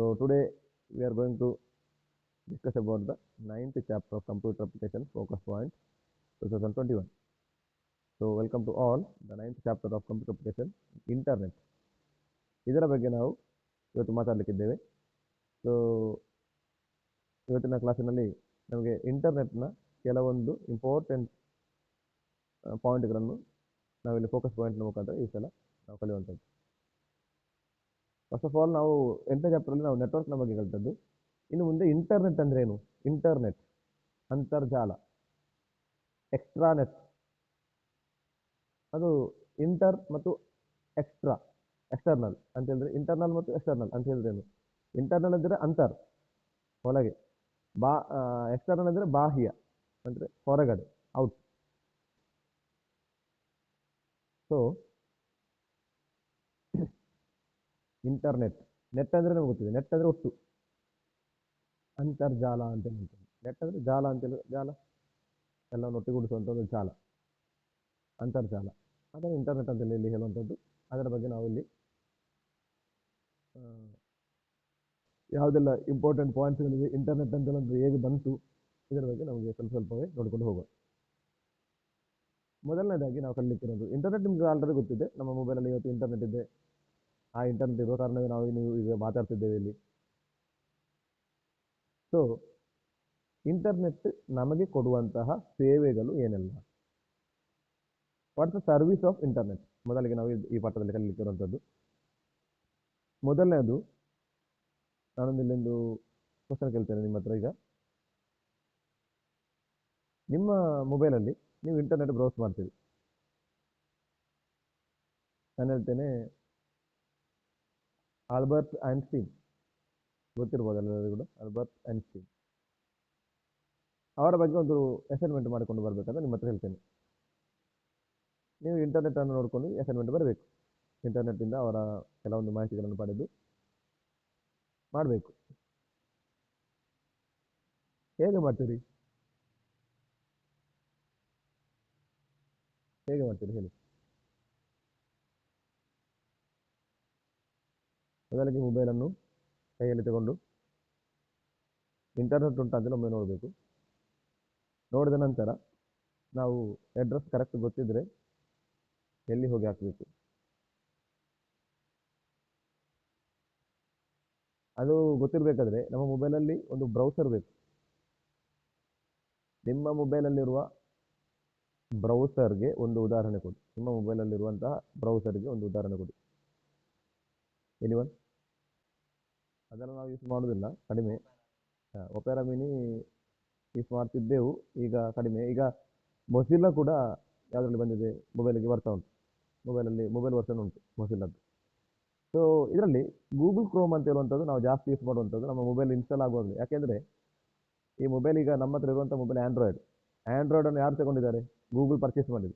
So today we are going to discuss about the ninth chapter of Computer Applications Focus Point 2021. So welcome to all the ninth chapter of Computer Application Internet. ಇದರ ಬಗ್ಗೆ ನಾವು ಇವತ್ತು ಮಾತಾಡಲಿಕ್ಕಿದ್ದೇವೆ. So ಇವತ್ತಿನ ಕ್ಲಾಸಿನಲ್ಲಿ ನಮಗೆ ಇಂಟರ್ನೆಟ್ನ ಕೆಲವೊಂದು important ಪಾಯಿಂಟ್ಗಳನ್ನು ನಾವಿಲ್ಲಿ focus ಪಾಯಿಂಟ್ನ ಮುಖಾಂತರ ಈ ಸಲ ನಾವು ಕಲಿಯುವಂಥದ್ದು. ಫಸ್ಟ್ ಆಫ್ ಆಲ್ ನಾವು 8ನೇ ಚಾಪ್ಟರಲ್ಲಿ ನಾವು ನೆಟ್ವರ್ಕ್ನ ಬಗ್ಗೆ ಕಲಿತದ್ದು. ಇನ್ನು ಮುಂದೆ ಇಂಟರ್ನೆಟ್ ಅಂದ್ರೆ ಏನು? ಇಂಟರ್ನೆಟ್ ಅಂತರ್ಜಾಲ, ಎಕ್ಸ್ಟ್ರಾನೆಟ್. ಅದು ಇಂಟರ್ ಮತ್ತು ಎಕ್ಸ್ಟರ್ನಲ್ ಅಂತ ಹೇಳಿದ್ರೆ ಇಂಟರ್ನಲ್ ಮತ್ತು ಎಕ್ಸ್ಟರ್ನಲ್ ಅಂತ ಹೇಳಿದ್ರೆ ಏನು? ಇಂಟರ್ನಲ್ ಅಂದರೆ ಅಂತರ್, ಒಳಗೆ. ಎಕ್ಸ್ಟರ್ನಲ್ ಅಂದರೆ ಬಾಹ್ಯ, ಅಂದರೆ ಹೊರಗಡೆ, ಔಟ್. ಸೊ ಇಂಟರ್ನೆಟ್, ನೆಟ್ ಅಂದರೆ ನಮ್ಗೆ ಗೊತ್ತಿದೆ. ನೆಟ್ ಅಂದರೆ ಒಟ್ಟು, ಅಂತರ್ಜಾಲ ಅಂತ ಹೇಳ್ತೀವಿ. ನೆಟ್ ಅಂದರೆ ಜಾಲ ಅಂತೇಳಿ, ಜಾಲ ಎಲ್ಲವನ್ನು ಒಟ್ಟುಗೂಡಿಸುವಂಥ ಒಂದು ಜಾಲ, ಅಂತರ್ಜಾಲ. ಅದನ್ನು ಇಂಟರ್ನೆಟ್ ಅಂತೇಳಿ ಇಲ್ಲಿ ಹೇಳುವಂಥದ್ದು. ಅದರ ಬಗ್ಗೆ ನಾವು ಇಲ್ಲಿ ಯಾವುದೆಲ್ಲ ಇಂಪಾರ್ಟೆಂಟ್ ಪಾಯಿಂಟ್ಸ್ಗಳಿವೆ, ಇಂಟರ್ನೆಟ್ ಅಂತೇಳಿ ಹೇಗೆ ಬಂತು, ಇದರ ಬಗ್ಗೆ ನಮಗೆ ಸ್ವಲ್ಪವೇ ನೋಡಿಕೊಂಡು ಹೋಗೋಣ. ಮೊದಲನೇದಾಗಿ ನಾವು ಕಲಿಲಿಕ್ಕಿರೋದು ಇಂಟರ್ನೆಟ್. ನಿಮ್ಗೆ ಆಲ್ರೆಡಿ ಗೊತ್ತಿದೆ, ನಮ್ಮ ಮೊಬೈಲಲ್ಲಿ ಇವತ್ತು ಇಂಟರ್ನೆಟ್ ಇದೆ. ಆ ಇಂಟರ್ನೆಟ್ ಇರುವ ಕಾರಣವೇ ನಾವು ಈಗ ಮಾತಾಡ್ತಿದ್ದೇವೆ ಇಲ್ಲಿ. ಸೊ ಇಂಟರ್ನೆಟ್ ನಮಗೆ ಕೊಡುವಂತಹ ಸೇವೆಗಳು ಏನೆಲ್ಲ? What's the service of internet? ಮೊದಲಿಗೆ ನಾವು ಈ ಪಾಠದಲ್ಲಿ ಕಲಿಲಿಕ್ಕಿರುವಂಥದ್ದು. ಮೊದಲನೇದು, ನಾನೊಂದು ಇಲ್ಲೊಂದು ಕ್ವಶನ್ ಕೇಳ್ತೇನೆ ನಿಮ್ಮ ಹತ್ರ. ಈಗ ನಿಮ್ಮ ಮೊಬೈಲಲ್ಲಿ ನೀವು ಇಂಟರ್ನೆಟ್ ಬ್ರೌಸ್ ಮಾಡ್ತೀರಿ. ನಾನು ಹೇಳ್ತೇನೆ, ಆಲ್ಬರ್ಟ್ ಐನ್ಸ್ಟೀನ್ ಗೊತ್ತಿರ್ಬೋದಲ್ಲ ಎಲ್ಲರಿಗೂ ಕೂಡ. ಆಲ್ಬರ್ಟ್ ಐನ್ಸ್ಟೀನ್ ಅವರ ಬಗ್ಗೆ ಒಂದು ಅಸೈನ್ಮೆಂಟ್ ಮಾಡಿಕೊಂಡು ಬರಬೇಕಂತ ನಿಮ್ಮ ಹತ್ರ ಹೇಳ್ತೇನೆ. ನೀವು ಇಂಟರ್ನೆಟ್ ಅನ್ನು ನೋಡ್ಕೊಂಡು ಅಸೈನ್ಮೆಂಟ್ ಬರಬೇಕು. ಇಂಟರ್ನೆಟ್ಟಿಂದ ಅವರ ಕೆಲವೊಂದು ಮಾಹಿತಿಗಳನ್ನು ಪಡೆದು ಮಾಡಬೇಕು. ಹೇಗೆ ಮಾಡ್ತೀರಿ? ಹೇಗೆ ಮಾಡ್ತೀರಿ ಹೇಳಿ? ಮೊದಲಿಗೆ ಮೊಬೈಲನ್ನು ಕೈಯಲ್ಲಿ ತಗೊಂಡು ಇಂಟರ್ನೆಟ್ ಉಂಟಾ ಅಂತ ಒಮ್ಮೆ ನೋಡಬೇಕು. ನೋಡಿದ ನಂತರ ನಾವು ಅಡ್ರೆಸ್ ಕರೆಕ್ಟ್ ಗೊತ್ತಿದ್ರೆ ಎಲ್ಲಿ ಹೋಗಿ ಹಾಕಬೇಕು, ಅದು ಗೊತ್ತಿರಬೇಕಾದ್ರೆ ನಮ್ಮ ಮೊಬೈಲಲ್ಲಿ ಒಂದು ಬ್ರೌಸರ್ ಬೇಕು. ನಿಮ್ಮ ಮೊಬೈಲಲ್ಲಿರುವ ಬ್ರೌಸರ್ಗೆ ಒಂದು ಉದಾಹರಣೆ ಕೊಡಿ. ನಿಮ್ಮ ಮೊಬೈಲಲ್ಲಿರುವಂತಹ ಬ್ರೌಸರ್ಗೆ ಒಂದು ಉದಾಹರಣೆ ಕೊಡಿ. ಎನಿವನ್? ಅದನ್ನು ನಾವು ಯೂಸ್ ಮಾಡೋದಿಲ್ಲ, ಕಡಿಮೆ. ಒಪೆರಾ ಮಿನಿ ಯೂಸ್ ಮಾಡ್ತಿದ್ದೆವು, ಈಗ ಕಡಿಮೆ. ಈಗ ಮೊಜಿಲ್ಲಾ ಕೂಡ ಯಾವುದರಲ್ಲಿ ಬಂದಿದೆ, ಮೊಬೈಲಿಗೆ ಬರ್ತಾ ಉಂಟು. ಮೊಬೈಲ್ ವರ್ಷನ್ ಉಂಟು ಮೊಜಿಲ್ಲದ್ದು. ಸೊ ಇದರಲ್ಲಿ ಗೂಗಲ್ ಕ್ರೋಮ್ ಅಂತ ಹೇಳುವಂಥದ್ದು ನಾವು ಜಾಸ್ತಿ ಯೂಸ್ ಮಾಡುವಂಥದ್ದು ನಮ್ಮ ಮೊಬೈಲ್ ಇನ್ಸ್ಟಾಲ್ ಆಗುವಾಗಲೇ. ಯಾಕೆಂದರೆ ಈ ಮೊಬೈಲ್, ಈಗ ನಮ್ಮ ಹತ್ರ ಇರುವಂಥ ಮೊಬೈಲ್ ಆ್ಯಂಡ್ರಾಯ್ಡನ್ನು ಯಾರು ತಗೊಂಡಿದ್ದಾರೆ? ಗೂಗಲ್ ಪರ್ಚೇಸ್ ಮಾಡಿದೆ.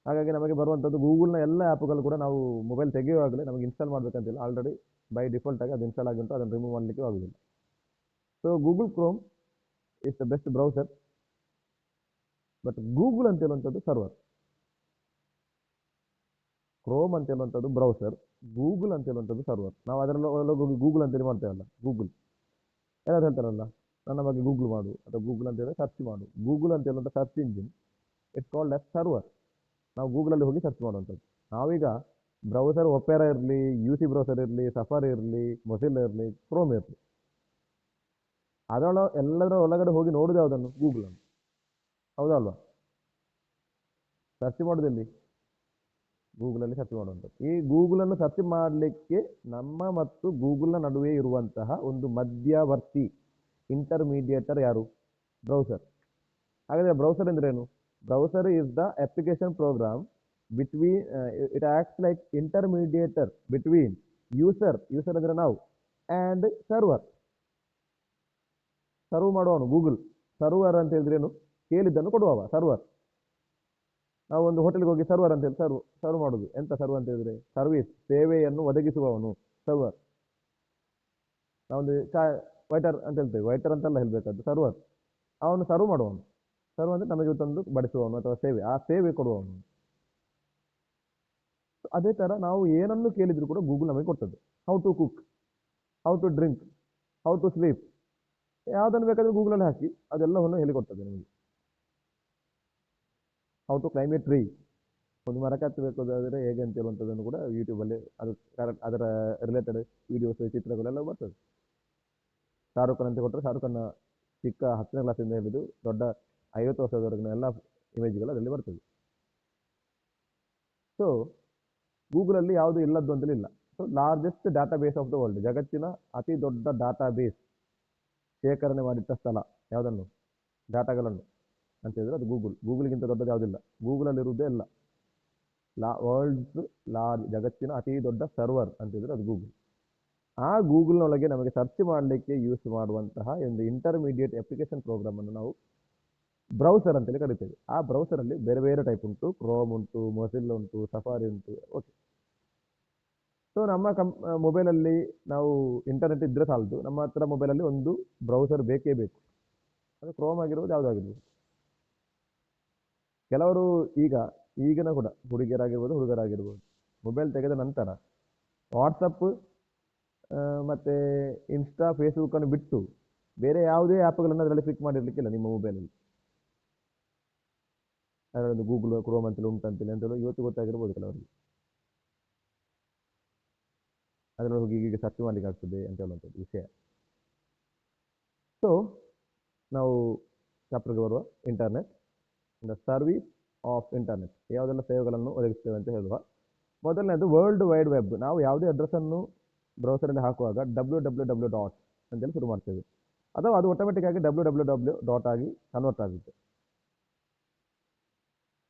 ಹಾಗಾಗಿ ನಮಗೆ ಬರುವಂಥದ್ದು ಗೂಗಲ್ನ ಎಲ್ಲ ಆ್ಯಪ್ಗಳು ಕೂಡ ನಾವು ಮೊಬೈಲ್ ತೆಗೆಯುವಾಗಲೇ ನಮಗೆ ಇನ್ಸ್ಟಾಲ್ ಮಾಡಬೇಕಂತಿಲ್ಲ. ಆಲ್ರೆಡಿ ಬೈ ಡಿಫಾಲ್ಟ್ ಆಗಿ ಅದು ಇನ್ಸ್ಟಾಲ್ ಆಗಿ ಉಂಟು, ಅದನ್ನು ರಿಮೂವ್ ಮಾಡಲಿಕ್ಕೆ ಆಗುವುದಿಲ್ಲ. So Google Chrome is the best browser. But Google ಅಂತ ಹೇಳುವಂಥದ್ದು ಸರ್ವರ್. ಕ್ರೋಮ್ ಅಂತ ಹೇಳುವಂಥದ್ದು ಬ್ರೌಸರ್, ಗೂಗಲ್ ಅಂತ ಹೇಳುವಂಥದ್ದು ಸರ್ವರ್. ನಾವು ಅದರಲ್ಲಿ ಹೋಗಿ ಗೂಗಲ್ ಅಂತೇಳಿ ಮಾಡ್ತೇವಲ್ಲ, ಗೂಗಲ್ ಯಾರು ಹೇಳ್ತಾರಲ್ಲ, ನನ್ನ ಬಗ್ಗೆ ಗೂಗಲ್ ಮಾಡು ಅಥವಾ ಗೂಗಲ್ ಅಂತ ಹೇಳಿ ಸರ್ಚ್ ಮಾಡು. ಗೂಗಲ್ ಅಂತ ಹೇಳುವಂಥ search engine, it's called as server. ನಾವು ಗೂಗಲಲ್ಲಿ ಹೋಗಿ ಸರ್ಚ್ ಮಾಡುವಂಥದ್ದು. ನಾವೀಗ ಬ್ರೌಸರ್ ಒಪೆರಾ ಇರಲಿ, UC ಬ್ರೌಸರ್ ಇರಲಿ, ಸಫಾರಿ ಇರಲಿ, ಮೊಜಿಲ್ಲಾ ಇರಲಿ, ಕ್ರೋಮ್ ಇರಲಿ, ಎಲ್ಲದರ ಒಳಗಡೆ ಹೋಗಿ ನೋಡುದು ಯಾವುದನ್ನು? ಗೂಗಲನ್ನು. ಹೌದಲ್ವಾ? ಸರ್ಚ್ ಮಾಡೋದಲ್ಲಿ ಗೂಗಲಲ್ಲಿ ಸರ್ಚ್ ಮಾಡುವಂಥದ್ದು. ಈ ಗೂಗಲನ್ನು ಸರ್ಚ್ ಮಾಡಲಿಕ್ಕೆ ನಮ್ಮ ಮತ್ತು ಗೂಗಲ್ನ ನಡುವೆ ಇರುವಂತಹ ಒಂದು ಮಧ್ಯವರ್ತಿ, ಇಂಟರ್ಮೀಡಿಯೇಟರ್ ಯಾರು? ಬ್ರೌಸರ್. ಹಾಗಾದರೆ ಬ್ರೌಸರ್ ಅಂದ್ರೆ ಏನು? Browser is the application program between, it acts like intermediator between user ಅಂದರೆ ನಾವು, ಆ್ಯಂಡ್ ಸರ್ವರ್. ಸರ್ವ್ ಮಾಡುವವನು ಗೂಗಲ್. ಸರ್ವರ್ ಅಂತ ಹೇಳಿದ್ರೆ ಏನು? ಕೇಳಿದ್ದನ್ನು ಕೊಡುವವ, ಸರ್ವರ್. ನಾವು ಒಂದು ಹೋಟೆಲ್ಗೆ ಹೋಗಿ ಸರ್ವರ್ ಅಂತ ಹೇಳಿ ಸರ್ವ್ ಮಾಡೋದು. ಎಂತ ಸರ್ವ್ ಅಂತ ಹೇಳಿದ್ರೆ? ಸರ್ವಿಸ್, ಸೇವೆಯನ್ನು ಒದಗಿಸುವವನು ಸರ್ವರ್. ನಾವೊಂದು ವೈಟರ್ ಅಂತ ಹೇಳ್ತೇವೆ, ವೈಟರ್ ಅಂತೆಲ್ಲ ಹೇಳಬೇಕಾದ್ದು ಸರ್ವರ್. ಅವನು ಸರ್ವ್ ಮಾಡುವವನು. ಸರ್ವ್ ಅಂದರೆ ನಮಗೆ ತಂದು ಬಡಿಸುವವನು ಅಥವಾ ಸೇವೆ, ಆ ಸೇವೆ ಕೊಡುವವನು. ಅದೇ ಥರ ನಾವು ಏನನ್ನು ಕೇಳಿದ್ರು ಕೂಡ ಗೂಗಲ್ ನಮಗೆ ಕೊಡ್ತದೆ. How to cook, how to drink, how to sleep, ಯಾವುದನ್ನು ಬೇಕಾದರೂ ಗೂಗಲಲ್ಲಿ ಹಾಕಿ ಅದೆಲ್ಲವನ್ನು ಹೇಳಿಕೊಡ್ತದೆ ನಿಮಗೆ. How to climb a tree, ಒಂದು ಮರಕ್ಕೆ ಹತ್ತಬೇಕಾದ್ರೆ ಹೇಗೆ ಅಂತ ಹೇಳುವಂಥದ್ದನ್ನು ಕೂಡ ಯೂಟ್ಯೂಬಲ್ಲಿ ಅದು ಕರೆಕ್ಟ್ ಅದರ ರಿಲೇಟೆಡ್ ವೀಡಿಯೋಸ್ ಚಿತ್ರಗಳೆಲ್ಲ ಬರ್ತದೆ. ಶಾರುಖ್ ಖಾನ್ ಅಂತ ಕೊಟ್ಟರೆ ಶಾರುಖ್ ಖಾನ್ನ ಚಿಕ್ಕ 10ನೇ ಕ್ಲಾಸಿಂದ ಹಿಡಿದು ದೊಡ್ಡ 50 ವರ್ಷದವರೆಗಿನ ಎಲ್ಲ ಇಮೇಜ್ಗಳು ಅದರಲ್ಲಿ ಬರ್ತದೆ. ಸೊ ಗೂಗಲಲ್ಲಿ ಯಾವುದು ಇಲ್ಲದ್ದು ಅಂತಲೇ ಇಲ್ಲ. So largest data base of the world, ಜಗತ್ತಿನ ಅತಿ ದೊಡ್ಡ ಡಾಟಾ ಬೇಸ್ ಶೇಖರಣೆ ಮಾಡಿಟ್ಟ ಸ್ಥಳ ಯಾವುದನ್ನು, ಡಾಟಾಗಳನ್ನು ಅಂತ ಹೇಳಿದ್ರೆ ಅದು ಗೂಗಲ್ಗಿಂತ ದೊಡ್ಡದು ಯಾವುದಿಲ್ಲ. ಗೂಗಲಲ್ಲಿರುವುದೇ ಇಲ್ಲ. ವರ್ಲ್ಡ್ಸ್ ಲಾರ್ಜ್, ಜಗತ್ತಿನ ಅತಿ ದೊಡ್ಡ ಸರ್ವರ್ ಅಂತ ಹೇಳಿದ್ರೆ ಅದು ಗೂಗಲ್. ಆ ಗೂಗಲ್ನೊಳಗೆ ನಮಗೆ ಸರ್ಚ್ ಮಾಡಲಿಕ್ಕೆ ಯೂಸ್ ಮಾಡುವಂತಹ ಒಂದು ಇಂಟರ್ಮೀಡಿಯೇಟ್ ಅಪ್ಲಿಕೇಶನ್ ಪ್ರೋಗ್ರಾಮ್ ಅನ್ನು ನಾವು ಬ್ರೌಸರ್ ಅಂತೇಳಿ ಕರಿತೇವೆ. ಆ ಬ್ರೌಸರಲ್ಲಿ ಬೇರೆ ಬೇರೆ ಟೈಪ್ ಉಂಟು, ಕ್ರೋಮ್ ಉಂಟು, ಮೊಜಿಲ್ಲ ಉಂಟು, ಸಫಾರಿ ಉಂಟು. ಓಕೆ, ಸೊ ನಮ್ಮ ಮೊಬೈಲಲ್ಲಿ ನಾವು ಇಂಟರ್ನೆಟ್ ಇದ್ದರೆ ಸಾಲದು, ನಮ್ಮ ಹತ್ರ ಮೊಬೈಲಲ್ಲಿ ಒಂದು ಬ್ರೌಸರ್ ಬೇಕೇ ಬೇಕು. ಅದು ಕ್ರೋಮ್ ಆಗಿರ್ಬೋದು, ಯಾವುದಾಗಿರ್ಬೋದು. ಕೆಲವರು ಈಗಿನ ಕೂಡ ಹುಡುಗಿಯರಾಗಿರ್ಬೋದು ಹುಡುಗರಾಗಿರ್ಬೋದು ಮೊಬೈಲ್ ತೆಗೆದ ನಂತರ ವಾಟ್ಸಪ್ ಮತ್ತು ಇನ್ಸ್ಟಾ ಫೇಸ್ಬುಕ್ಕನ್ನು ಬಿಟ್ಟು ಬೇರೆ ಯಾವುದೇ ಆ್ಯಪ್ಗಳನ್ನು ಅದರಲ್ಲಿ ಕ್ಲಿಕ್ ಮಾಡಿರಲಿಕ್ಕಿಲ್ಲ ನಿಮ್ಮ ಮೊಬೈಲಲ್ಲಿ. ಅದರದ್ದು ಗೂಗಲ್ ಕ್ರೋಮ್ ಅಂತೇಳಿ ಉಂಟಂತೇಳಿ ಅಂತೇಳಿ ಇವತ್ತು ಗೊತ್ತಾಗಿರ್ಬೋದು ಕೆಲವರಿಗೆ. ಅದರಲ್ಲಿ ಹೋಗಿ ಈಗ ಸರ್ಚ್ ಮಾಡಲಿಕ್ಕೆ ಆಗ್ತದೆ ಅಂತ ಹೇಳುವಂಥದ್ದು ವಿಷಯ. ಸೊ ನಾವು ಚಾಪ್ಟರ್ಗೆ ಬರುವ internet, the service of internet, ಯಾವುದೆಲ್ಲ ಸೇವೆಗಳನ್ನು ಒದಗಿಸ್ತೇವೆ ಅಂತ ಹೇಳುವ. ಮೊದಲನೇದು ವರ್ಲ್ಡ್ ವೈಡ್ ವೆಬ್. ನಾವು ಯಾವುದೇ ಅಡ್ರೆಸ್ಸನ್ನು ಬ್ರೌಸರಲ್ಲಿ ಹಾಕುವಾಗ www ಅಂತೇಳಿ ಶುರು ಮಾಡ್ತೇವೆ, ಅಥವಾ ಅದು ಆಟೋಮೆಟಿಕ್ ಆಗಿ www ಆಗಿ ಕನ್ವರ್ಟ್ ಆಗುತ್ತೆ.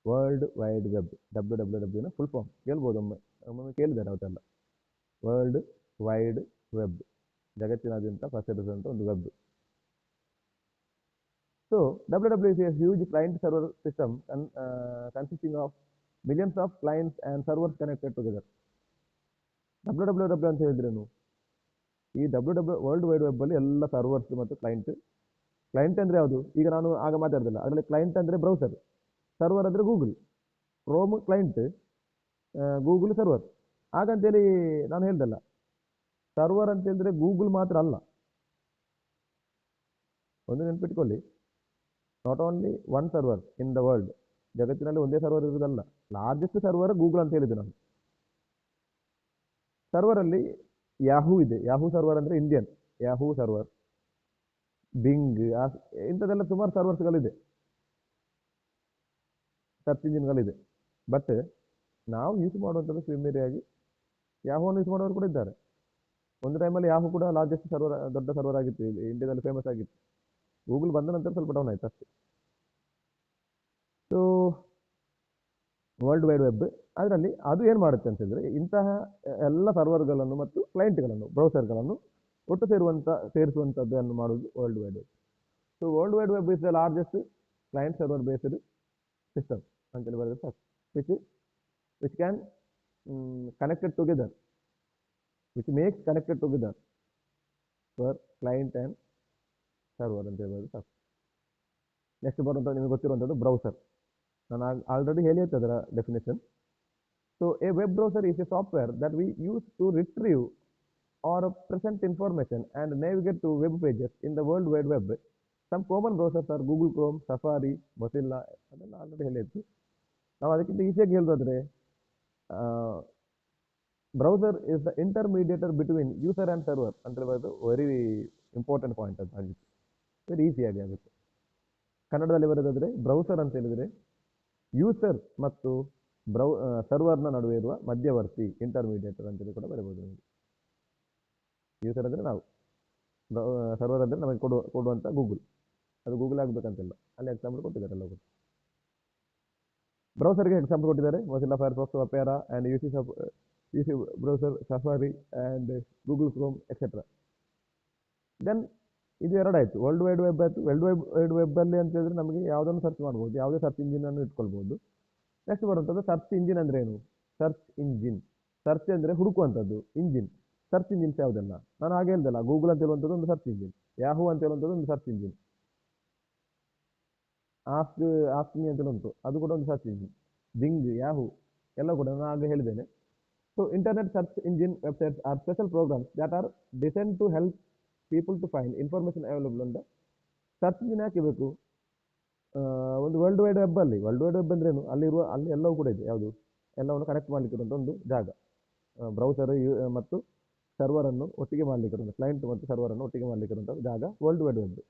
World wide web, www full form ಕೇಳ್ಬೋದು, ಒಮ್ಮೊಮ್ಮೆ ಕೇಳಿದ್ದಾರೆ ಅವತ್ತೆಲ್ಲ. ವರ್ಲ್ಡ್ ವೈಡ್ ವೆಬ್, ಜಗತ್ತಿನಾದ್ಯಂತ ಪ್ರಸಿದ್ಧವಾದಂಥ ಒಂದು web. So www is a huge client server system consisting of millions of clients and servers connected together. www ಅಂತ ಹೇಳಿದ್ರೇನು? ಈ ವರ್ಲ್ಡ್ ವೈಡ್ ವೆಬ್ ಅಲ್ಲಿ ಎಲ್ಲ servers ಮತ್ತು ಕ್ಲೈಂಟ್ ಅಂದರೆ ಯಾವುದು? ಈಗ ನಾನು ಆಗ ಮಾತಾಡ್ತಿಲ್ಲ, ಅದರಲ್ಲಿ ಕ್ಲೈಂಟ್ ಅಂದರೆ ಬ್ರೌಸರ್, ಸರ್ವರ್ ಅಂದರೆ Google. Chrome client, Google server. ಹಾಗಂತೇಳಿ ನಾನು ಹೇಳ್ದಲ್ಲ, ಸರ್ವರ್ ಅಂತ ಹೇಳಿದ್ರೆ ಗೂಗಲ್ ಮಾತ್ರ ಅಲ್ಲ. ಒಂದು ನೆನ್ಪಿಟ್ಕೊಳ್ಳಿ, not only one server in the world. ಜಗತ್ತಿನಲ್ಲಿ ಒಂದೇ ಸರ್ವರ್ ಇರುವುದಲ್ಲ, ಲಾರ್ಜೆಸ್ಟ್ ಸರ್ವರ್ ಗೂಗಲ್ ಅಂತ ಹೇಳಿದೆ ನಾನು. ಸರ್ವರಲ್ಲಿ ಯಾಹೂ ಇದೆ, ಯಾಹೂ ಸರ್ವರ್ ಅಂದರೆ ಇಂಡಿಯನ್ ಯಾಹೂ ಸರ್ವರ್, ಬಿಂಗ್, ಇಂಥದ್ದೆಲ್ಲ ಸುಮಾರು ಸರ್ವರ್ಸ್ಗಳಿದೆ, ಸರ್ಚ್ ಇಂಜಿನ್ಗಳಿದೆ. ಬಟ್ ನಾವು ಯೂಸ್ ಮಾಡುವಂಥದ್ದು ಪ್ರಿಮಿಯರಿಯಾಗಿ ಯಾಹೂವನ್ನು ಯೂಸ್ ಮಾಡೋರು ಕೂಡ ಇದ್ದಾರೆ. ಒಂದು ಟೈಮಲ್ಲಿ ಯಾಹೂ ಕೂಡ ಲಾರ್ಜೆಸ್ಟ್ ಸರ್ವರ್, ದೊಡ್ಡ ಸರ್ವರ್ ಆಗಿತ್ತು, ಇಂಡಿಯಾದಲ್ಲಿ ಫೇಮಸ್ ಆಗಿತ್ತು. ಗೂಗಲ್ ಬಂದ ನಂತರ ಸ್ವಲ್ಪ ಡೌನ್ ಆಯ್ತು ಅಷ್ಟೇ. ಸೊ ವರ್ಲ್ಡ್ ವೈಡ್ ವೆಬ್ ಅದರಲ್ಲಿ ಅದು ಏನು ಮಾಡುತ್ತೆ ಅಂತ ಹೇಳಿದ್ರೆ, ಇಂತಹ ಎಲ್ಲ ಸರ್ವರ್ಗಳನ್ನು ಮತ್ತು ಕ್ಲೈಂಟ್ಗಳನ್ನು, ಬ್ರೌಸರ್ಗಳನ್ನು ಒಟ್ಟು ಸೇರಿಸುವಂಥದ್ದನ್ನು ಮಾಡೋದು world wide web. So world wide web is the largest client server based system ಅಂತೇಳಿ ಬರೆದ್ರೆ ಸಾಕು, which can connected together, which makes connected together for client and server ಅಂತ ಹೇಳ್ಬೋದು ಸಾಕು. ನೆಕ್ಸ್ಟ್ ಬರುವಂಥದ್ದು ನಿಮಗೆ ಗೊತ್ತಿರುವಂಥದ್ದು ಬ್ರೌಸರ್. ನಾನು ಆಲ್ರೆಡಿ ಹೇಳಿರುತ್ತೆ ಅದರ definition. So a web browser is a software that we use to retrieve or present information and navigate to web pages in the world wide web. Some common browsers are Google Chrome, Safari, Mozilla, ಅದೆಲ್ಲ already ಹೇಳಿತ್ತು. ನಾವು ಅದಕ್ಕಿಂತ ಈಸಿಯಾಗಿ ಹೇಳೋದಾದ್ರೆ, browser is the intermediator between user and server ಅಂತ ಹೇಳ್ಬೋದು. Very important point ಅಂತ ಆಗಿತ್ತು, ವೆರಿ ಈಸಿಯಾಗಿ ಆಗುತ್ತೆ. ಕನ್ನಡದಲ್ಲಿ ಬರೋದಾದರೆ ಬ್ರೌಸರ್ ಅಂತ ಹೇಳಿದರೆ ಯೂಸರ್ ಮತ್ತು ಸರ್ವರ್ನ ನಡುವೆ ಇರುವ ಮಧ್ಯವರ್ತಿ, ಇಂಟರ್ಮೀಡಿಯೇಟರ್ ಅಂತೇಳಿ ಕೂಡ ಬರಬಹುದು ನಿಮಗೆ. ಯೂಸರ್ ಅಂದರೆ ನಾವು, ಸರ್ವರ್ ಅಂದರೆ ನಮಗೆ ಕೊಡುವಂಥ ಗೂಗಲ್, ಅದು ಗೂಗಲ್ ಆಗಬೇಕಂತಿಲ್ಲ, ಅಲ್ಲಿ ಎಕ್ಸಾಂಪಲ್ ಕೊಟ್ಟಿದ್ದಾರೆ ಎಲ್ಲ. ಬ್ರೌಸರ್ಗೆ ಎಕ್ಸಾಂಪಲ್ ಕೊಟ್ಟಿದ್ದಾರೆ, Mozilla Firefox, Opera and UC browser, Safari and Google Chrome etcetera. Then ಇದು ಎರಡಾಯಿತು, ವರ್ಲ್ಡ್ ವೈಡ್ ವೆಬ್ ಆಯಿತು. ವರ್ಲ್ಡ್ ವೈಡ್ ವೆಬ್ಬಲ್ಲಿ ಅಂತ ಹೇಳಿದ್ರೆ ನಮಗೆ ಯಾವುದನ್ನು ಸರ್ಚ್ ಮಾಡ್ಬೋದು, ಯಾವುದೇ ಸರ್ಚ್ ಇಂಜಿನನ್ನು ಇಟ್ಕೊಳ್ಬೋದು. ನೆಕ್ಸ್ಟ್ ಬರುವಂಥದ್ದು ಸರ್ಚ್ ಇಂಜಿನ್ ಅಂದರೆ ಏನು? ಸರ್ಚ್ ಇಂಜಿನ್, ಸರ್ಚ್ ಅಂದರೆ ಹುಡುಕುವಂಥದ್ದು, ಇಂಜಿನ್, ಸರ್ಚ್ ಇಂಜಿನ್ಸ್ ಯಾವುದೆಲ್ಲ ನಾನು ಹಾಗೆ ಹೇಳ್ದಲ್ಲ, ಗೂಗಲ್ ಅಂತ ಹೇಳುವಂಥದ್ದು ಒಂದು ಸರ್ಚ್ ಇಂಜಿನ್, ಯಾಹೂ ಅಂತ ಹೇಳುವಂಥದ್ದು ಒಂದು ಸರ್ಚ್ ಇಂಜಿನ್, ಆಸ್ಕ್ ಮೀ ಅಂತ ಉಂಟು, ಅದು ಕೂಡ ಒಂದು ಸರ್ಚ್ ಇಂಜಿನ್, ಬಿಂಗ್, ಯಾಹೂ ಎಲ್ಲ ಕೂಡ ನಾನು ಹಾಗೆ ಹೇಳಿದ್ದೇನೆ. So internet search engine websites are special programs that are design to help people to find information available ಅಂತ ಸರ್ಚ್ ಇಂಜಿನ್ ಯಾಕೆ ಬೇಕು? ಒಂದು ವರ್ಲ್ಡ್ ವೈಡ್ ವೆಬ್ ಅಂದ್ರೆ ಏನು? ಅಲ್ಲಿ ಎಲ್ಲವೂ ಕೂಡ ಇದೆ. ಯಾವುದು? ಎಲ್ಲವನ್ನು ಕನೆಕ್ಟ್ ಮಾಡ್ಲಿಕ್ಕೆ ಇರುವಂಥ ಒಂದು ಜಾಗ. ಬ್ರೌಸರ್ ಮತ್ತು ಸರ್ವರ್ ಅನ್ನು ಒಟ್ಟಿಗೆ ಮಾಡ್ಲಿಕ್ಕೆ ಇರುವಂಥ ಕ್ಲೈಂಟ್ ಮತ್ತು ಸರ್ವರ್ ಅನ್ನು ಒಟ್ಟಿಗೆ ಮಾಡ್ಲಿಕ್ಕೆ ಇರುವಂಥ ಜಾಗ ವರ್ಲ್ಡ್ ವೈಡ್ ವೆಬ್.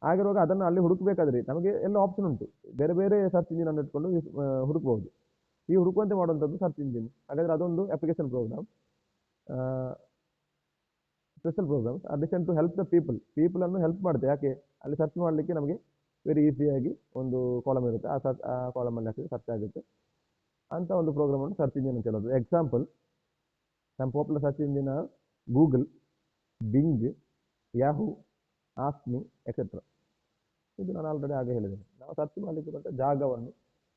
ಆಗಿರುವಾಗ ಅದನ್ನು ಅಲ್ಲಿ ಹುಡುಕಬೇಕಾದ್ರೆ ನಮಗೆ ಎಲ್ಲ ಆಪ್ಷನ್ ಉಂಟು. ಬೇರೆ ಬೇರೆ ಸರ್ಚ್ ಇಂಜಿನ್ ಅನ್ನು ಇಟ್ಕೊಂಡು ಹುಡುಕಬಹುದು. ಈ ಹುಡುಕುವಂತೆ ಮಾಡುವಂಥದ್ದು ಸರ್ಚ್ ಇಂಜಿನ್. ಹಾಗಾದ್ರೆ ಅದೊಂದು application program, special programs are design to help the people ಅನ್ನು ಹೆಲ್ಪ್ ಮಾಡುತ್ತೆ. ಯಾಕೆ? ಅಲ್ಲಿ ಸರ್ಚ್ ಮಾಡಲಿಕ್ಕೆ ನಮಗೆ ವೆರಿ ಈಸಿಯಾಗಿ ಒಂದು ಕಾಲಮ್ ಇರುತ್ತೆ. ಆ ಕಾಲಮಲ್ಲಿ ಹಾಕಿ ಸರ್ಚ್ ಆಗುತ್ತೆ ಅಂತ ಒಂದು ಪ್ರೋಗ್ರಾಮನ್ನು ಸರ್ಚ್ ಇಂಜಿನ್ ಅಂತ ಹೇಳೋದು. Example, some popular search engine are Google, Bing, Yahoo, ask me etcetera. ಇದು ನಾನು ಆಲ್ರೆಡಿ ಹಾಗೆ ಹೇಳಿದ್ದೇನೆ. ನಾವು ಸರ್ಚ್ ಮಾಡಲಿಕ್ಕೆ ಜಾಗವನ್ನು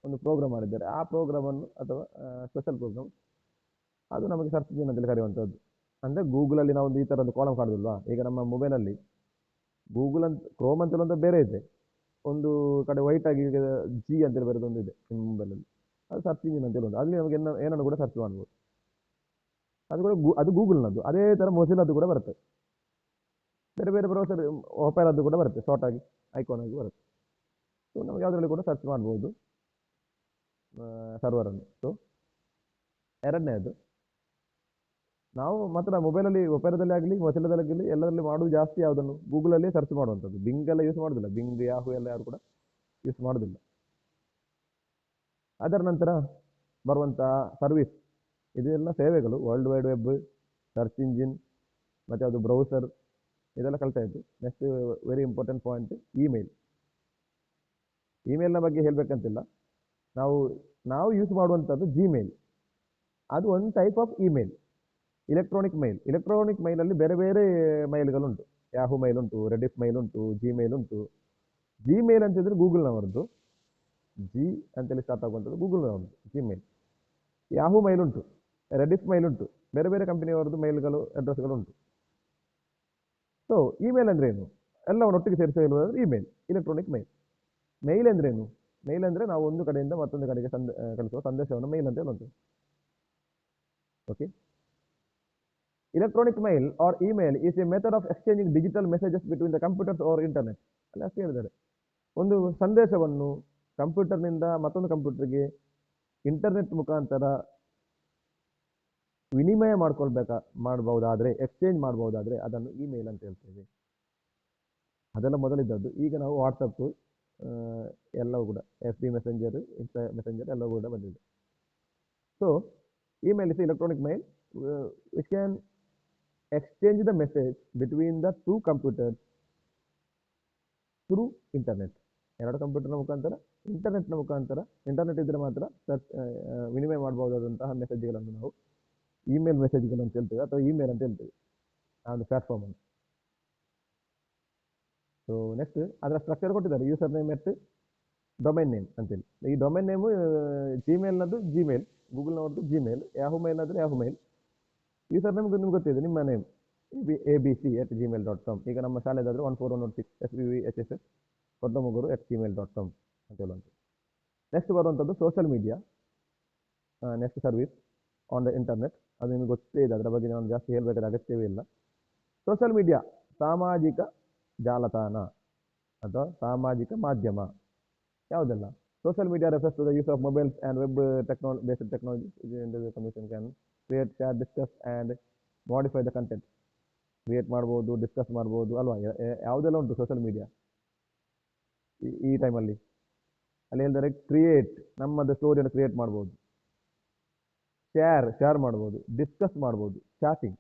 ಒಂದು ಪ್ರೋಗ್ರಾಮ್ ಮಾಡಿದ್ದಾರೆ. ಆ ಪ್ರೋಗ್ರಾಮನ್ನು ಅಥವಾ ಸ್ಪೆಷಲ್ ಪ್ರೋಗ್ರಾಮ್ ಅದು ನಮಗೆ ಸರ್ಚ್ ಇಂಜಿನ್ ಅಂತೇಳಿ ಕರೆಯುವಂಥದ್ದು. ಅಂದರೆ ಗೂಗಲಲ್ಲಿ ನಾವು ಒಂದು ಈ ಥರದ್ದು ಕಾಲಮ್ ಕಾಣೋದಿಲ್ವಾ? ಈಗ ನಮ್ಮ ಮೊಬೈಲಲ್ಲಿ ಗೂಗಲ್ ಅಂತ ಕ್ರೋಮ್ ಅಂತೇಳಿ ಒಂದು ಬೇರೆ ಇದೆ, ಒಂದು ಕಡೆ ವೈಟ್ ಆಗಿ ಜಿ ಅಂತೇಳಿ ಬರೋದು ಒಂದು ಇದೆ ನಿಮ್ಮ ಮೊಬೈಲಲ್ಲಿ. ಅದು ಸರ್ಚ್ ಇಂಜಿನ್ ಅಂತೇಳಿ ಒಂದು, ಅಲ್ಲಿ ನಮಗೆ ಏನನ್ನು ಕೂಡ ಸರ್ಚ್ ಮಾಡ್ಬೋದು. ಅದು ಕೂಡ ಅದು ಗೂಗಲ್ನದ್ದು. ಅದೇ ಥರ ಮೊಜಿಲದ್ದು ಕೂಡ ಬರುತ್ತೆ. ಬೇರೆ ಬೇರೆ ಬ್ರೌಸರ್ ಒಪೆರಾದ್ದು ಕೂಡ ಬರುತ್ತೆ, ಶಾರ್ಟ್ ಆಗಿ ಐಕಾನ್ ಆಗಿ ಬರುತ್ತೆ. ಸೊ ನಮಗೆ ಯಾವುದರಲ್ಲಿ ಕೂಡ ಸರ್ಚ್ ಮಾಡ್ಬೋದು ಸರ್ವರನ್ನು. ಸೊ ಎರಡನೇದು, ನಾವು ಮಾತ್ರ ಮೊಬೈಲಲ್ಲಿ ಒಪೆರಾದಲ್ಲಿ ಆಗಲಿ ಮೊಜಿಲದಲ್ಲಿ ಎಲ್ಲದರಲ್ಲಿ ಮಾಡೋದು ಜಾಸ್ತಿ ಯಾವುದನ್ನು? ಗೂಗಲಲ್ಲೇ ಸರ್ಚ್ ಮಾಡುವಂಥದ್ದು. ಬಿಂಗ್ ಎಲ್ಲ ಯೂಸ್ ಮಾಡೋದಿಲ್ಲ. ಬಿಂಗ್, ಯಾಹೂ ಎಲ್ಲ ಯಾರು ಕೂಡ ಯೂಸ್ ಮಾಡೋದಿಲ್ಲ. ಅದರ ನಂತರ ಬರುವಂಥ ಸರ್ವಿಸ್, ಇದೆಲ್ಲ ಸೇವೆಗಳು. World wide web, search engine, ಮತ್ತು ಅದು ಬ್ರೌಸರ್, ಇದೆಲ್ಲ ಕಲಿತಾಯಿತು. ನೆಕ್ಸ್ಟ್ ವೆರಿ ಇಂಪಾರ್ಟೆಂಟ್ ಪಾಯಿಂಟ್, ಇಮೇಲ್ನ ಬಗ್ಗೆ ಹೇಳಬೇಕಂತಿಲ್ಲ. ನಾವು ಯೂಸ್ ಮಾಡುವಂಥದ್ದು ಜಿಮೇಲ್. ಅದು ಒಂದು ಟೈಪ್ ಆಫ್ ಇಮೇಲ್, ಇಲೆಕ್ಟ್ರಾನಿಕ್ ಮೈಲಲ್ಲಿ ಬೇರೆ ಬೇರೆ ಮೈಲ್ಗಳುಂಟು. ಯಾಹೂ ಮೈಲ್ ಉಂಟು, ರೆಡಿಫ್ ಮೈಲ್ ಉಂಟು, ಜಿಮೇಲ್ ಉಂಟು. ಜಿಮೇಲ್ ಅಂತಿದ್ರೆ ಗೂಗಲ್ನವರದ್ದು, ಜಿ ಅಂತೇಳಿ ಸ್ಟಾರ್ಟ್ ಆಗುವಂಥದ್ದು ಗೂಗಲ್ನವರದ್ದು ಜಿಮೇಲ್. ಯಾಹೂ ಮೈಲ್ ಉಂಟು, ರೆಡಿಫ್ ಮೈಲ್ ಉಂಟು, ಬೇರೆ ಬೇರೆ ಕಂಪನಿಯವರದ್ದು ಮೈಲ್ಗಳು, ಅಡ್ರೆಸ್ಗಳು ಉಂಟು. ಸೊ ಇಮೇಲ್ ಅಂದ್ರೆ ಏನು? ಎಲ್ಲವನ್ನು ಒಟ್ಟಿಗೆ ಸೇರಿಸಿ ಹೇಳುವುದಾದ್ರೆ ಇಮೇಲ್, ಇಲೆಕ್ಟ್ರಾನಿಕ್ ಮೇಲ್ ಅಂದ್ರೆ ಏನು? ಮೇಲ್ ಅಂದರೆ ನಾವು ಒಂದು ಕಡೆಯಿಂದ ಮತ್ತೊಂದು ಕಡೆಗೆ ಕಳಿಸುವ ಸಂದೇಶವನ್ನು ಮೇಲ್ ಅಂತ ಹೇಳುವಂಥದ್ದು. Okay. Electronic mail or email is a method of exchanging digital messages between the computers or internet. ಅಲ್ಲಿ ಅಷ್ಟೇ ಹೇಳಿದ್ದಾರೆ. ಒಂದು ಸಂದೇಶವನ್ನು ಕಂಪ್ಯೂಟರ್ನಿಂದ ಮತ್ತೊಂದು ಕಂಪ್ಯೂಟರ್ಗೆ ಇಂಟರ್ನೆಟ್ ಮುಖಾಂತರ ವಿನಿಮಯ ಮಾಡಬಹುದಾದ್ರೆ, ಎಕ್ಸ್ಚೇಂಜ್ ಮಾಡಬಹುದಾದ್ರೆ ಅದನ್ನು ಇಮೇಲ್ ಅಂತ ಹೇಳ್ತೇವೆ. ಅದೆಲ್ಲ ಮೊದಲಿದ್ದದ್ದು. ಈಗ ನಾವು ವಾಟ್ಸಪ್ ಎಲ್ಲವೂ ಕೂಡ FB ಮೆಸೆಂಜರ್, ಇನ್ಸ್ಟಾ ಮೆಸೆಂಜರ್ ಎಲ್ಲವೂ ಕೂಡ ಬಂದಿದೆ. So email is electronic mail which can exchange the message between the two computers through internet. ಎರಡು ಕಂಪ್ಯೂಟರ್ನ ಮುಖಾಂತರ, ಇಂಟರ್ನೆಟ್ನ ಮುಖಾಂತರ, ಇಂಟರ್ನೆಟ್ ಇದ್ದರೆ ಮಾತ್ರ ವಿನಿಮಯ ಮಾಡಬಹುದಾದಂತಹ ಮೆಸೇಜ್ಗಳನ್ನು ನಾವು ಇಮೇಲ್ ಮೆಸೇಜ್ಗಳು ಅಂತ ಹೇಳ್ತೇವೆ, ಅಥವಾ ಇಮೇಲ್ ಅಂತ ಹೇಳ್ತೇವೆ ಆ ಒಂದು ಪ್ಲಾಟ್ಫಾರ್ಮನ್ನು. ಸೊ ನೆಕ್ಸ್ಟ್ ಅದರ ಸ್ಟ್ರಕ್ಚರ್ ಕೊಟ್ಟಿದ್ದಾರೆ, user name at domain name ಅಂತೇಳಿ. ಈ ಡೊಮೈನ್ ನೇಮು ಜಿಮೇಲ್ನದ್ದು ಜಿಮೇಲ್, ಗೂಗಲ್ನವ್ರದ್ದು ಜಿಮೇಲ್, ಯಾಹೂ ಮೈಲ್ ಆದರೆ ಯಾಹೂ ಮೈಲ್. ಯೂಸರ್ ನೇಮ್ ನಿಮ್ಗೆ ಗೊತ್ತಿದೆ, ನಿಮ್ಮ ನೇಮ್ abc@gmail.com. ಈಗ ನಮ್ಮ ಶಾಲೆದಾದರೆ 14106 SVVHSS ಕೊಡ್ಡಮುಗೂರು @gmail.com ಅಂತ ಹೇಳುವಂಥದ್ದು. ನೆಕ್ಸ್ಟ್ ಬರುವಂಥದ್ದು social media, next service on the internet. ಅದು ನಿಮಗೆ ಗೊತ್ತೇ ಇದೆ, ಅದರ ಬಗ್ಗೆ ನಾನು ಜಾಸ್ತಿ ಹೇಳಬೇಕಾದ ಅಗತ್ಯವೇ ಇಲ್ಲ. ಸೋಷಿಯಲ್ ಮೀಡಿಯಾ ಸಾಮಾಜಿಕ ಜಾಲತಾಣ ಅಥವಾ ಸಾಮಾಜಿಕ ಮಾಧ್ಯಮ ಯಾವುದೆಲ್ಲ? Social media refers to the use of mobiles and web based technologies. The commission can create, share, discuss and modify the content. Create ಮಾಡ್ಬೋದು, ಡಿಸ್ಕಸ್ ಮಾಡ್ಬೋದು ಅಲ್ವಾ? ಯಾವುದೆಲ್ಲ ಉಂಟು ಸೋಷಿಯಲ್ ಮೀಡಿಯಾ ಈ ಟೈಮಲ್ಲಿ. ಅಲ್ಲಿ ಹೇಳಿದರೆ ಕ್ರಿಯೇಟ್, ನಮ್ಮದು ಸ್ಟೋರಿಯನ್ನು ಕ್ರಿಯೇಟ್ ಮಾಡ್ಬೋದು. ಶೇರ್ ಮಾಡ್ಬೋದು, ಡಿಸ್ಕಸ್ ಮಾಡ್ಬೋದು, ಚಾಟಿಂಗ್.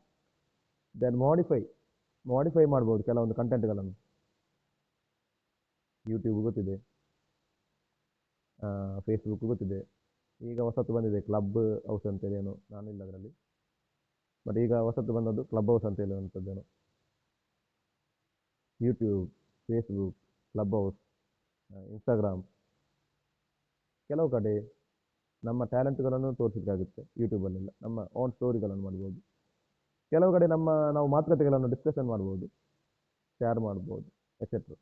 ದೆನ್ ಮಾಡಿಫೈ ಮಾಡ್ಬೋದು ಕೆಲವೊಂದು ಕಂಟೆಂಟ್ಗಳನ್ನು. ಯೂಟ್ಯೂಬ್ ಗೊತ್ತಿದೆ, ಫೇಸ್ಬುಕ್ ಗೊತ್ತಿದೆ. ಈಗ ಹೊಸತು ಬಂದಿದೆ ಕ್ಲಬ್ ಹೌಸ್ ಅಂತೇಳಿ, ಏನೋ ನಾನಿಲ್ಲ ಅದರಲ್ಲಿ, ಬಟ್ ಈಗ ಹೊಸತು ಬಂದದ್ದು ಕ್ಲಬ್ ಹೌಸ್ ಅಂತ ಹೇಳುವಂಥದ್ದೇನೋ. YouTube, Facebook, Clubhouse, Instagram. ಕೆಲವು ಕಡೆ ನಮ್ಮ ಟ್ಯಾಲೆಂಟ್ಗಳನ್ನು ತೋರಿಸಲಿಕ್ಕಾಗುತ್ತೆ ಯೂಟ್ಯೂಬಲ್ಲೆಲ್ಲ, ನಮ್ಮ ಓನ್ ಸ್ಟೋರಿಗಳನ್ನು ಮಾಡ್ಬೋದು. ಕೆಲವು ಕಡೆ ನಾವು ಮಾತುಕತೆಗಳನ್ನು ಡಿಸ್ಕಷನ್ ಮಾಡ್ಬೋದು, ಶೇರ್ ಮಾಡ್ಬೋದು, ಎಕ್ಸೆಟ್ರಾ.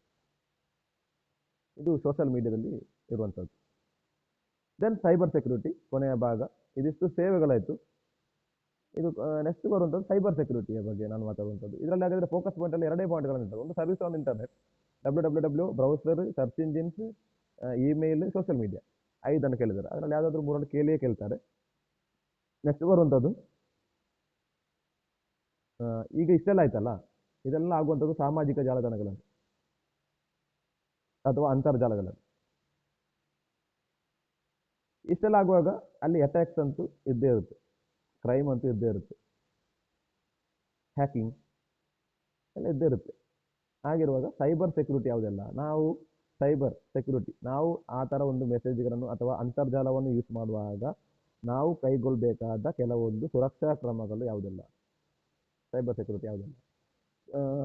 ಇದು ಸೋಷಿಯಲ್ ಮೀಡಿಯಾದಲ್ಲಿ ಇರುವಂಥದ್ದು. ದೆನ್ ಸೈಬರ್ ಸೆಕ್ಯೂರಿಟಿ ಕೊನೆಯ ಭಾಗ. ಇದಿಷ್ಟು ಸೇವೆಗಳಾಯಿತು. ಇದು ನೆಕ್ಸ್ಟ್ ಬರುವಂಥದ್ದು ಸೈಬರ್ ಸೆಕ್ಯೂರಿಟಿಯ ಬಗ್ಗೆ ನಾನು ಮಾತಾಡುವಂಥದ್ದು. ಇದರಲ್ಲಿ ಹಾಗಾದರೆ ಫೋಕಸ್ ಪಾಯಿಂಟಲ್ಲಿ ಎರಡೇ ಪಾಯಿಂಟ್ಗಳಿರ್ತವೆ. ಒಂದು service on internet, WWW, browser, search engines, email, social media, 5 ಕೇಳಿದ್ದಾರೆ. ಅದರಲ್ಲಿ ಯಾವುದಾದ್ರೂ 3 ಕೇಳಿಯೇ ಕೇಳ್ತಾರೆ. ನೆಕ್ಸ್ಟ್ ಬರುವಂಥದ್ದು ಈಗ ಇಷ್ಟೆಲ್ಲ ಆಯ್ತಲ್ಲ, ಇದೆಲ್ಲ ಆಗುವಂಥದ್ದು ಸಾಮಾಜಿಕ ಜಾಲತಾಣಗಳಲ್ಲಿ ಅಥವಾ ಅಂತರ್ಜಾಲಗಳಲ್ಲಿ. ಇಷ್ಟೆಲ್ಲ ಆಗುವಾಗ ಅಲ್ಲಿ ಅಟ್ಯಾಕ್ಸ್ ಅಂತೂ ಇದ್ದೇ ಇರುತ್ತೆ, ಕ್ರೈಮ್ ಅಂತೂ ಇದ್ದೇ ಇರುತ್ತೆ, ಹ್ಯಾಕಿಂಗ್ ಎಲ್ಲ ಇದ್ದೇ ಇರುತ್ತೆ. ಹಾಗಿರುವಾಗ ಸೈಬರ್ ಸೆಕ್ಯೂರಿಟಿ ಯಾವುದೆಲ್ಲ, ಸೈಬರ್ ಸೆಕ್ಯೂರಿಟಿ ನಾವು ಆ ಥರ ಒಂದು ಮೆಸೇಜ್ಗಳನ್ನು ಅಥವಾ ಅಂತರ್ಜಾಲವನ್ನು ಯೂಸ್ ಮಾಡುವಾಗ ನಾವು ಕೈಗೊಳ್ಳಬೇಕಾದ ಕೆಲವೊಂದು ಸುರಕ್ಷಾ ಕ್ರಮಗಳು ಯಾವುದೆಲ್ಲ, ಸೈಬರ್ ಸೆಕ್ಯೂರಿಟಿ ಯಾವುದೆಲ್ಲ.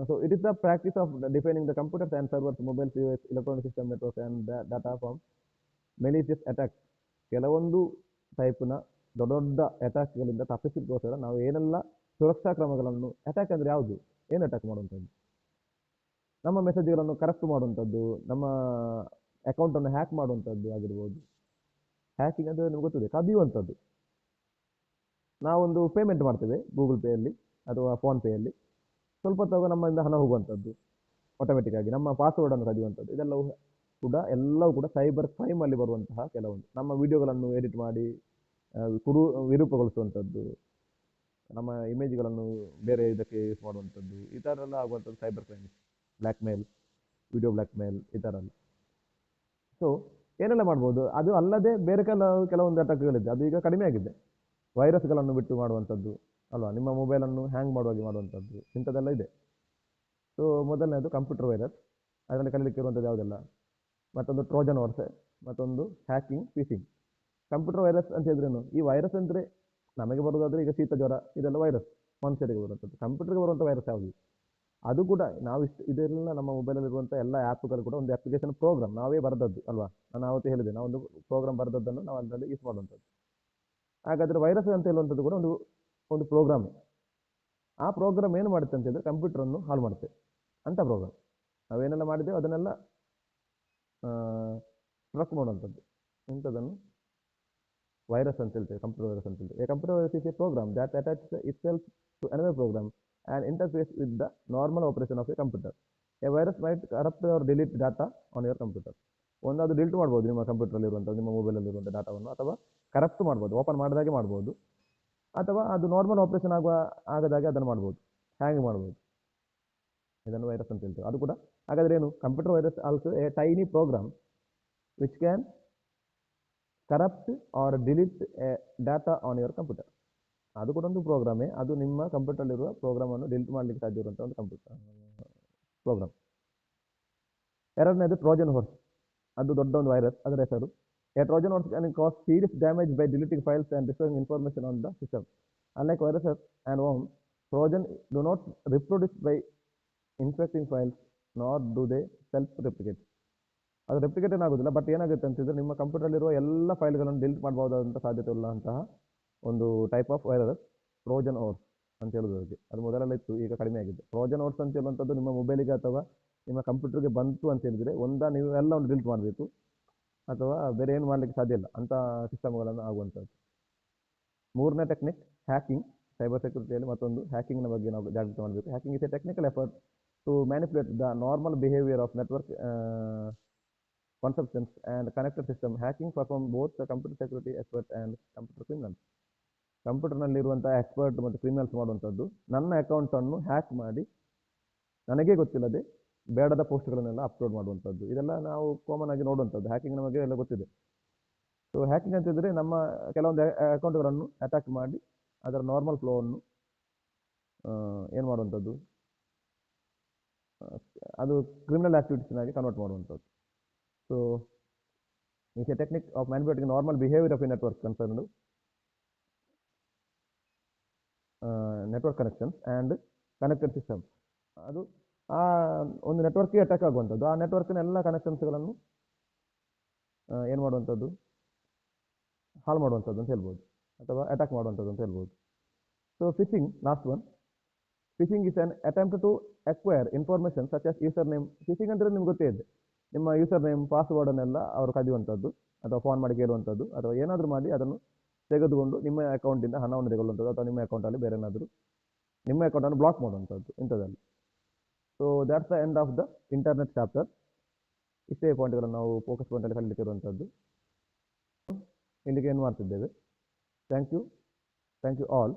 So it is the practice of defining the computers and servers, mobile POS, electronic system networks and data from malicious attacks. ಕೆಲವೊಂದು ಟೈಪ್ನ ದೊಡ್ಡ ದೊಡ್ಡ ಅಟ್ಯಾಕ್ಗಳಿಂದ ತಪ್ಪಿಸಿಗೋಸ್ಕರ ನಾವು ಏನೆಲ್ಲ ಸುರಕ್ಷಾ ಕ್ರಮಗಳನ್ನು, ಅಟ್ಯಾಕ್ ಅಂದರೆ ಯಾವುದು, ಏನು ಅಟ್ಯಾಕ್ ಮಾಡುವಂಥದ್ದು, ನಮ್ಮ ಮೆಸೇಜ್ಗಳನ್ನು ಕರೆಕ್ಟ್ ಮಾಡುವಂಥದ್ದು, ನಮ್ಮ ಅಕೌಂಟನ್ನು ಹ್ಯಾಕ್ ಮಾಡುವಂಥದ್ದು ಆಗಿರ್ಬೋದು. ಹ್ಯಾಕಿಂಗ್ ಅಂದರೆ ನಿಮ್ಗೆ ಗೊತ್ತಿದೆ, ಕದಿಯುವಂಥದ್ದು. ನಾವೊಂದು ಪೇಮೆಂಟ್ ಮಾಡ್ತೇವೆ ಗೂಗಲ್ ಪೇಯಲ್ಲಿ ಅಥವಾ ಫೋನ್ಪೇಯಲ್ಲಿ, ಸ್ವಲ್ಪ ಹೊತ್ತಾಗ ನಮ್ಮಿಂದ ಹಣ ಹೋಗುವಂಥದ್ದು, ಆಟೋಮೆಟಿಕ್ಕಾಗಿ ನಮ್ಮ ಪಾಸ್ವರ್ಡನ್ನು ಕದಿಯುವಂಥದ್ದು. ಎಲ್ಲವೂ ಕೂಡ ಸೈಬರ್ ಕ್ರೈಮಲ್ಲಿ ಬರುವಂತಹ ಕೆಲವೊಂದು. ನಮ್ಮ ವಿಡಿಯೋಗಳನ್ನು ಎಡಿಟ್ ಮಾಡಿ ವಿರೂಪಗೊಳಿಸುವಂಥದ್ದು, ನಮ್ಮ ಇಮೇಜ್ಗಳನ್ನು ಬೇರೆ ಇದಕ್ಕೆ ಯೂಸ್ ಮಾಡುವಂಥದ್ದು, ಈ ಥರ ಎಲ್ಲ ಆಗುವಂಥದ್ದು ಸೈಬರ್ ಕ್ರೈಮ್. ಬ್ಲ್ಯಾಕ್ ಮೇಲ್, ವಿಡಿಯೋ ಬ್ಲ್ಯಾಕ್ ಮೇಲ್, ಈ ಥರ ಎಲ್ಲ. ಸೊ ಏನೆಲ್ಲ ಮಾಡ್ಬೋದು, ಅದು ಅಲ್ಲದೆ ಬೇರೆ ಕೆಲವೊಂದು ಅಟ್ಯಾಕ್ಗಳಿದೆ, ಅದು ಈಗ ಕಡಿಮೆ ಆಗಿದೆ. ವೈರಸ್ಗಳನ್ನು ಬಿಟ್ಟು ಮಾಡುವಂಥದ್ದು ಅಲ್ವಾ, ನಿಮ್ಮ ಮೊಬೈಲನ್ನು ಹ್ಯಾಂಗ್ ಮಾಡುವಾಗೆ ಮಾಡುವಂಥದ್ದು, ಇಂಥದ್ದೆಲ್ಲ ಇದೆ. ಸೊ ಮೊದಲನೇದು ಕಂಪ್ಯೂಟರ್ ವೈರಸ್, ಅದರಲ್ಲಿ ಕಲಿಲಿಕ್ಕೆ ಇರುವಂಥದ್ದು ಯಾವುದೆಲ್ಲ, ಮತ್ತೊಂದು ಟ್ರೋಜನ್ ಹಾರ್ಸ್, ಮತ್ತೊಂದು ಹ್ಯಾಕಿಂಗ್, ಫಿಶಿಂಗ್. ಕಂಪ್ಯೂಟರ್ ವೈರಸ್ ಅಂತ ಹೇಳಿದ್ರೇನು, ಈ ವೈರಸ್ ಅಂದರೆ ನಮಗೆ ಬರೋದಾದರೆ ಈಗ ಶೀತ ಜ್ವರ ಇದೆಲ್ಲ ವೈರಸ್, ಮನುಷ್ಯರಿಗೆ ಬರುವಂಥದ್ದು. ಕಂಪ್ಯೂಟರ್ಗೆ ಬರುವಂಥ ವೈರಸ್ ಯಾವುದು, ಅದು ಕೂಡ ಇದೆಲ್ಲ ನಮ್ಮ ಮೊಬೈಲಲ್ಲಿರುವಂಥ ಎಲ್ಲ ಆ್ಯಪ್ಗಳು ಕೂಡ ಒಂದು ಅಪ್ಲಿಕೇಶನ್ ಪ್ರೋಗ್ರಾಮ್ ನಾವೇ ಬರೆದದ್ದು ಅಲ್ವಾ. ನಾನು ಅವತ್ತು ಹೇಳಿದೆ, ನಾವೊಂದು ಪ್ರೋಗ್ರಾಮ್ ಬರೆದದ್ದನ್ನು ನಾವು ಅದರಲ್ಲಿ ಯೂಸ್ ಮಾಡುವಂಥದ್ದು. ಹಾಗಾದರೆ ವೈರಸ್ ಅಂತ ಹೇಳುವಂಥದ್ದು ಕೂಡ ಒಂದು ಪ್ರೋಗ್ರಾಮ್. ಆ ಪ್ರೋಗ್ರಾಮ್ ಏನು ಮಾಡುತ್ತೆ ಅಂತ ಹೇಳಿದ್ರೆ ಕಂಪ್ಯೂಟರನ್ನು ಹಾಳು ಮಾಡುತ್ತೆ ಅಂತ ಪ್ರೋಗ್ರಾಮ್. ನಾವೇನೆಲ್ಲ ಮಾಡಿದ್ದೇವೆ ಅದನ್ನೆಲ್ಲ ಟ್ರಕ್ ಮಾಡುವಂಥದ್ದು, ಇಂಥದ್ದನ್ನು ವೈರಸ್ ಅಂತ ಹೇಳ್ತೇವೆ, ಕಂಪ್ಯೂಟರ್ ವೈರಸ್ ಅಂತ ಹೇಳ್ತೇವೆ. Computer virus is a program that attach itself to another program and interface with the normal operation of a computer. A virus might corrupt or delete data on your computer. ಒಂದು ಅದು delete ಮಾಡ್ಬೋದು ನಿಮ್ಮ ಕಂಪ್ಯೂಟರಲ್ಲಿ ಇರುವಂಥದ್ದು, ನಿಮ್ಮ ಮೊಬೈಲಲ್ಲಿರುವಂಥ ಡಾಟಾವನ್ನು, ಅಥವಾ corrupt ಮಾಡ್ಬೋದು, open ಮಾಡಿದಾಗೆ ಮಾಡ್ಬೋದು, ಅಥವಾ ಅದು ನಾರ್ಮಲ್ ಆಪರೇಷನ್ ಆಗದಾಗೆ ಅದನ್ನು ಮಾಡ್ಬೋದು, ಹ್ಯಾಂಗ್ ಮಾಡ್ಬೋದು. ಇದನ್ನು ವೈರಸ್ ಅಂತ ಹೇಳ್ತೇವೆ. ಅದು ಕೂಡ ಹಾಗಾದರೆ ಏನು, computer virus also a tiny program which can corrupt or delete a data on your computer. ಅದು ಕೂಡ ಒಂದು ಪ್ರೋಗ್ರಾಮೇ, ಅದು ನಿಮ್ಮ ಕಂಪ್ಯೂಟರ್ಲಿರುವ ಪ್ರೋಗ್ರಾಮನ್ನು ಡಿಲೀಟ್ ಮಾಡಲಿಕ್ಕೆ ಸಾಧ್ಯ ಇರುವಂಥ ಒಂದು ಪ್ರೋಗ್ರಾಮ್. ಎರಡನೇದು ಟ್ರೋಜನ್ ಹಾರ್ಸ್, ಅದು ದೊಡ್ಡ ಒಂದು ವೈರಸ್, ಅದರ ಹೆಸರು. A Trojan horse can cause serious damage by deleting files and destroying information on the system. Unlike viruses and worms, Trojan do not reproduce by infecting files nor do they self replicate. ಅದು replicate ಏನಾಗೋದಿಲ್ಲ, but ಏನಾಗುತ್ತೆ ಅಂತಂದರೆ ನಿಮ್ಮ ಕಂಪ್ಯೂಟರ್ಲಿರುವ ಎಲ್ಲ ಫೈಲ್ಗಳನ್ನು delete ಮಾಡಬಹುದಾದಂಥ ಸಾಧ್ಯತೆ ಉಳ್ಳಂತಹ ಒಂದು type of virus Trojan horse ಅಂತ ಹೇಳೋದಕ್ಕೆ. ಅದು ಮೊದಲೆಲ್ಲ ಇತ್ತು, ಈಗ ಕಡಿಮೆ ಆಗಿದೆ. ಟ್ರೋಜನ್ ಹಾರ್ಸ್ ಅಂತ ಹೇಳುವಂಥದ್ದು ನಿಮ್ಮ ಮೊಬೈಲಿಗೆ ಅಥವಾ ನಿಮ್ಮ ಕಂಪ್ಯೂಟರ್ಗೆ ಬಂತು ಅಂತ ಹೇಳಿದರೆ ನೀವು ಎಲ್ಲ ಒಂದು ಡಿಲೀಟ್ ಮಾಡಬೇಕು, ಅಥವಾ ಬೇರೆ ಏನು ಮಾಡಲಿಕ್ಕೆ ಸಾಧ್ಯ ಇಲ್ಲ ಅಂಥ ಸಿಸ್ಟಮ್ಗಳನ್ನು ಆಗುವಂಥದ್ದು. ಮೂರನೇ ಟೆಕ್ನಿಕ್ ಹ್ಯಾಕಿಂಗ್. ಸೈಬರ್ ಸೆಕ್ಯೂರಿಟಿಯಲ್ಲಿ ಮತ್ತೊಂದು ಹ್ಯಾಕಿಂಗ್ನ ಬಗ್ಗೆ ನಾವು ಜಾಗೃತಿ ಮಾಡಬೇಕು. Hacking is a technical effort to manipulate the normal behaviour of network conceptions and connected system. Hacking perform both the computer security expert and computer criminals. ಕಂಪ್ಯೂಟರ್ನಲ್ಲಿರುವಂಥ ಎಕ್ಸ್ಪರ್ಟ್ ಮತ್ತು ಕ್ರಿಮಿನಲ್ಸ್ ಮಾಡುವಂಥದ್ದು, ನನ್ನ ಅಕೌಂಟನ್ನು ಹ್ಯಾಕ್ ಮಾಡಿ ನನಗೇ ಗೊತ್ತಿಲ್ಲದೆ ಬೇಡದ ಪೋಸ್ಟ್ಗಳನ್ನೆಲ್ಲ ಅಪ್ಲೋಡ್ ಮಾಡುವಂಥದ್ದು. ಇದೆಲ್ಲ ನಾವು ಕಾಮನ್ ಆಗಿ ನೋಡುವಂಥದ್ದು, ಹ್ಯಾಕಿಂಗ್ ನಮಗೆ ಎಲ್ಲ ಗೊತ್ತಿದೆ. ಸೊ ಹ್ಯಾಕಿಂಗ್ ಅಂತಿದ್ರೆ ನಮ್ಮ ಕೆಲವೊಂದು ಅಕೌಂಟ್ಗಳನ್ನು ಅಟ್ಯಾಕ್ ಮಾಡಿ ಅದರ ನಾರ್ಮಲ್ ಫ್ಲೋವನ್ನು ಏನು ಮಾಡುವಂಥದ್ದು, ಅದು ಕ್ರಿಮಿನಲ್ ಆ್ಯಕ್ಟಿವಿಟೀಸ್ನಾಗಿ ಕನ್ವರ್ಟ್ ಮಾಡುವಂಥದ್ದು. So it's a technique of manipulating normal behavior of a network concerned network connections and connected systems. ಅದು ಆ ಒಂದು ನೆಟ್ವರ್ಕ್ಗೆ ಅಟ್ಯಾಕ್ ಆಗುವಂಥದ್ದು, ಆ ನೆಟ್ವರ್ಕ್ನ ಎಲ್ಲ ಕನೆಕ್ಷನ್ಸ್ಗಳನ್ನು ಏನು ಮಾಡುವಂಥದ್ದು, ಹಾಳು ಮಾಡುವಂಥದ್ದು ಅಂತ ಹೇಳ್ಬೋದು, ಅಥವಾ ಅಟ್ಯಾಕ್ ಮಾಡುವಂಥದ್ದು ಅಂತ ಹೇಳ್ಬೋದು. So phishing, last one. Phishing is an attempt to acquire information such as user name. Phishing ಅಂದರೆ ನಿಮ್ಗೆ ಗೊತ್ತೇ ಇದೆ, ನಿಮ್ಮ ಯೂಸರ್ ನೇಮ್ ಪಾಸ್ವರ್ಡನ್ನೆಲ್ಲ ಅವರು ಕದಿಯುವಂಥದ್ದು, ಅಥವಾ ಫೋನ್ ಮಾಡಿ ಕೇಳುವಂಥದ್ದು, ಅಥವಾ ಏನಾದರೂ ಮಾಡಿ ಅದನ್ನು ತೆಗೆದುಕೊಂಡು ನಿಮ್ಮ ಅಕೌಂಟಿಂದ ಹಣವನ್ನು ತೆಗೊಳ್ಳುವಂಥದ್ದು ಅಥವಾ ನಿಮ್ಮ ಅಕೌಂಟಲ್ಲಿ ಬೇರೆ ಏನಾದರೂ ನಿಮ್ಮ ಅಕೌಂಟನ್ನು ಬ್ಲಾಕ್ ಮಾಡುವಂಥದ್ದು ಇಂಥದ್ದಲ್ಲಿ. So that's the end of the internet chapter. ಇಷ್ಟೇ ಪಾಯಿಂಟ್ಗಳನ್ನು ನಾವು ಫೋಕಸ್ ಪಾಯಿಂಟಲ್ಲಿ ಕಲಿಲಿಕ್ಕಿರುವಂಥದ್ದು. ಇಲ್ಲಿಗೆ ಏನು ಮಾಡ್ತಿದ್ದೇವೆ. Thank you all.